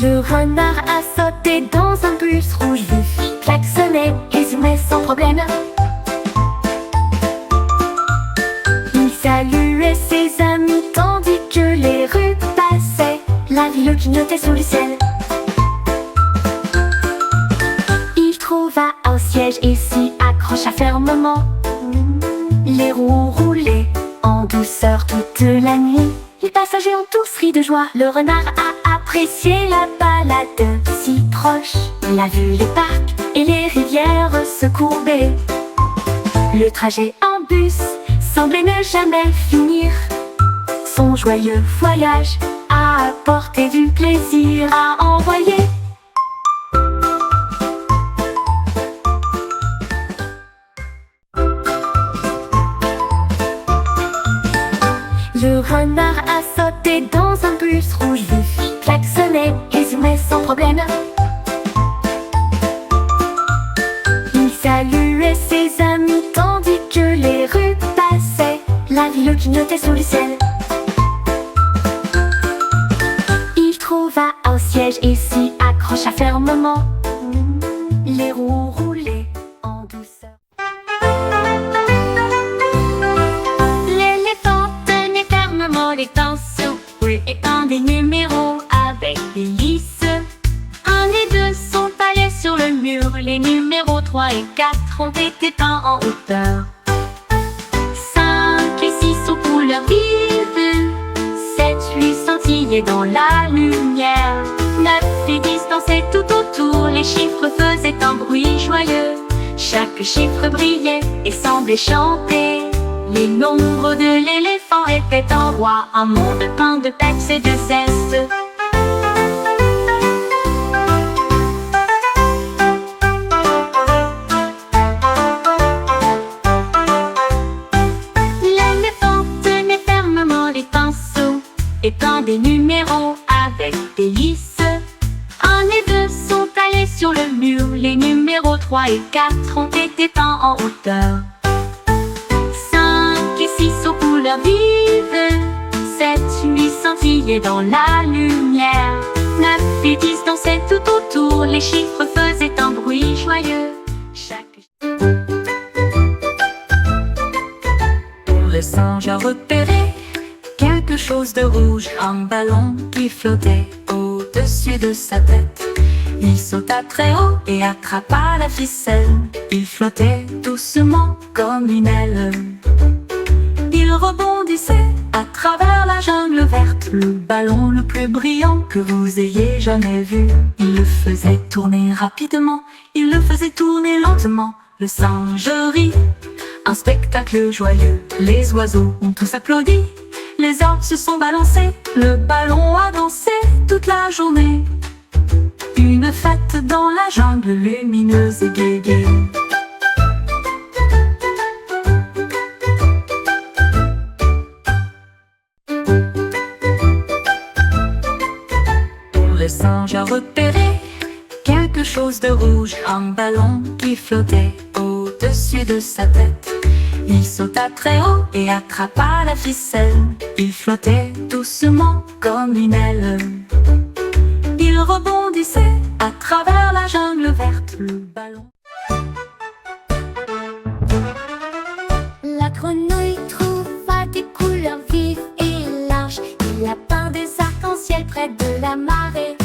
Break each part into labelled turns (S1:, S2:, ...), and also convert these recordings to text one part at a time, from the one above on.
S1: Le renard a sauté dans un bus rouge vif, klaxonnait et zoomait sans problème. Il saluait ses amis tandis que les rues passaient, la ville clignotait sous le ciel. Il trouva un siège et s'y accrocha fermement. Les roues roulaient en douceur toute la nuit. Les passagers ont tous ri de joie. Le renard a apprécié la balade si proche. Il a vu les parcs et les rivières se courber. Le trajet en bus semblait ne jamais finir. Son joyeux voyage a apporté du plaisir à envoyer. Le renard a sauté dans un bus rouge vif, klaxonnait et zoomait sans problème. Il saluait ses amis tandis que les rues passaient, la ville clignotait sous le ciel. Il trouva un siège et s'y accrocha fermement. Les roues roulaient en douceur. Les pinceaux et un des numéros avec des lisses. 1 et 2 sont taillés sur le mur. Les numéros 3 et 4 ont été peints en hauteur. 5 et 6 aux couleurs vives. 7, 8 scintillaient dans la lumière. 9 et 10 dansaient tout autour. Les chiffres faisaient un bruit joyeux. Chaque chiffre brillait et semblait chanter. Les nombres de l'éléphant étaient en roi, un monde plein de peps et de zeste. L'éléphant tenait fermement les pinceaux et peint des numéros avec des lisses. 1 et 2 sont taillés sur le mur. Les numéros 3 et 4 ont été peints en hauteur. 6 aux couleurs vives. 7, 8 scintillaient dans la lumière. 9 et 10 dansaient tout autour. Les chiffres faisaient un bruit joyeux. Le singe a repéré quelque chose de rouge, un ballon qui flottait au-dessus de sa tête. Il sauta très haut et attrapa la ficelle. Il flottait doucement comme une aile. Il rebondissait à travers la jungle verte. Le ballon le plus brillant que vous ayez jamais vu. Il le faisait tourner rapidement, il le faisait tourner lentement. Le singe rit, un spectacle joyeux. Les oiseaux ont tous applaudi, les arbres se sont balancés. Le ballon a dansé toute la journée. Une fête dans la jungle lumineuse et gaie. Le singe a repéré quelque chose de rouge, un ballon qui flottait au-dessus de sa tête. Il sauta très haut et attrapa la ficelle. Il flottait doucement comme une aile. Il rebondissait à travers la jungle verte. Le ballon. La grenouille trouva des couleurs vives et larges. Il a peint des arcs-en-ciel près de la marée.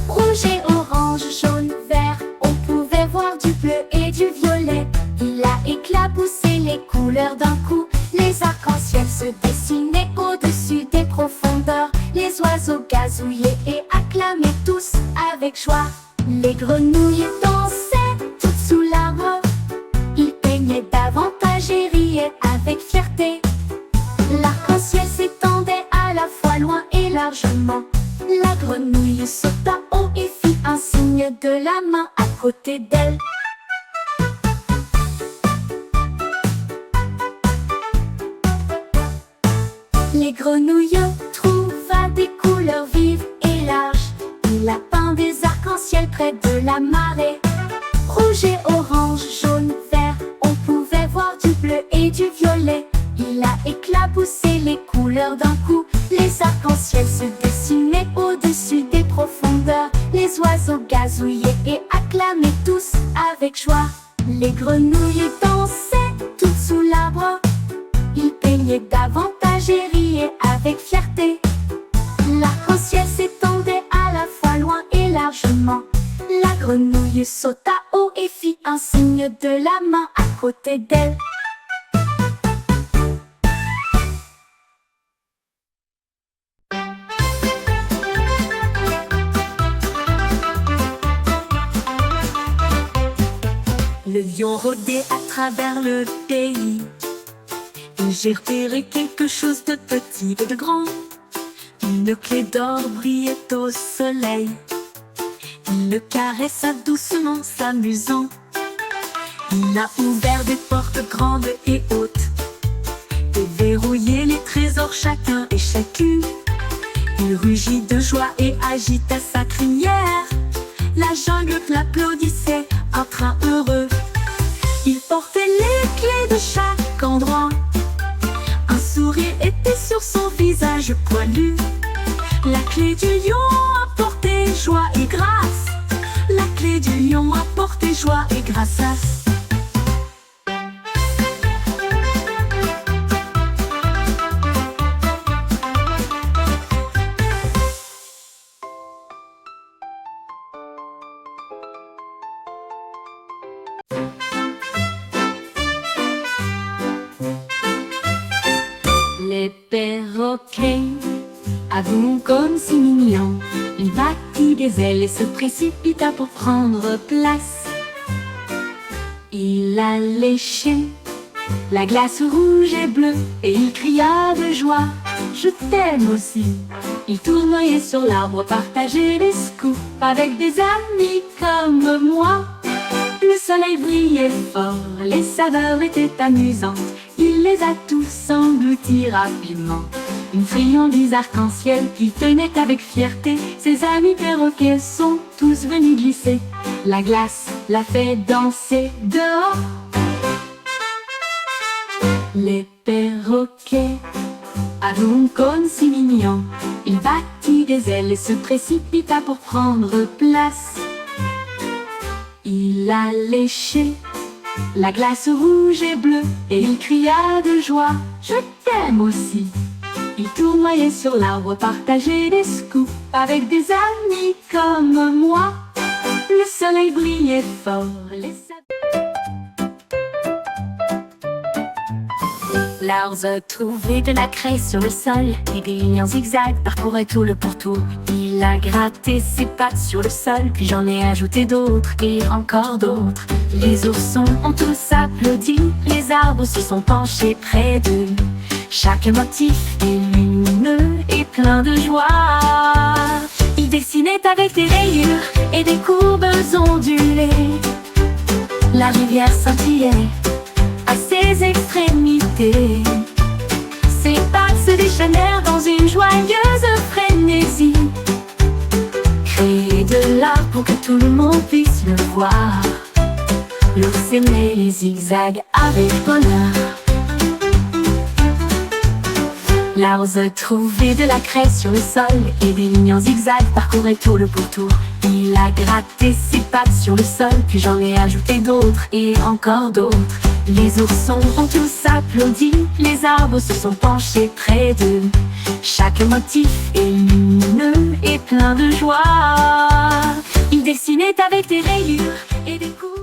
S1: Rouge et orange, jaune, vert, on pouvait voir du bleu et du violet. Il a éclaboussé les couleurs d'un coup. Les arcs-en-ciel se dessinaient au-dessus des profondeurs. Les oiseaux gazouillaient et acclamaient tous avec joie. Les grenouilles dansaient toutes sous l'arbre. Ils peignaient davantage et riaient avec fierté. L'arc-en-ciel s'étendait à la fois loin et largement. La grenouille sauta haut et fit un signe de la main à côté d'elle. Les grenouilles trouva des couleurs vives et larges. Il a peint des arcs-en-ciel près de la marée. Rouge et orange, jaune, vert, on pouvait voir du bleu et du violet. Il a éclaboussé les couleurs d'un coup. Les arcs-en-ciel se dessinaient au-dessus des profondeurs. Les oiseaux gazouillaient et acclamaient tous avec joie. Les grenouilles dansaient toutes sous l'arbre. Ils peignaient davantage et riaient avec fierté. L'arc-en-ciel s'étendait à la fois loin et largement. La grenouille sauta haut et fit un signe de la main à côté d'elle. Le lion rôdait à travers le pays. J'ai repéré quelque chose de petit et de grand. Une clé d'or brillait au soleil. Il le caressa doucement, s'amusant. Il a ouvert des portes grandes et hautes et verrouillé les trésors chacun et chacune. Il rugit de joie et agita sa crinière. La jungle l'applaudissait, un train heureux. Il portait les clés de chaque endroit. Un sourire était sur son visage poilu. La clé du lion apportait joie et grâce. La clé du lion apportait joie et grâce. Les perroquets avouent comme si mignon. Il battit des ailes et se précipita pour prendre place. Il a léché la glace rouge et bleue et il cria de joie: je t'aime aussi. Il tournoyait sur l'arbre, partageait les scoops avec des amis comme moi. Le soleil brillait fort, les saveurs étaient amusantes. Il les a tous engloutis rapidement. Une friandise arc-en-ciel qu'il tenait avec fierté. Ses amis perroquets sont tous venus glisser. La glace l'a fait danser dehors. Les perroquets avouent comme si mignon. Il battit des ailes et se précipita pour prendre place. Il a léché la glace rouge et bleue et il cria de joie: je t'aime aussi. Il tournoyait sur l'arbre, partageait des scoops avec des amis comme moi. Le soleil brillait fort, Lars a trouvé de la craie sur le sol et des lignes en zigzag parcouraient tout le pourtour. Il a gratté ses pattes sur le sol, puis j'en ai ajouté d'autres et encore d'autres. Les oursons ont tous applaudi, les arbres se sont penchés près d'eux. Chaque motif est lumineux et plein de joie. Il dessinait avec des rayures et des courbes ondulées. La rivière scintillait à ses extrémités. Ses pattes se déchaînèrent dans une joyeuse frénésie. Créer de l'art pour que tout le monde puisse le voir. L'ours aimait les zigzags avec bonheur. Lars a trouvé de la craie sur le sol et des lignes en zigzag parcouraient tout le pourtour. Il a gratté ses pattes sur le sol, puis j'en ai ajouté d'autres et encore d'autres. Les oursons ont tous applaudi, les arbres se sont penchés près d'eux. Chaque motif est lumineux et plein de joie. Il dessinait avec des rayures et des coups.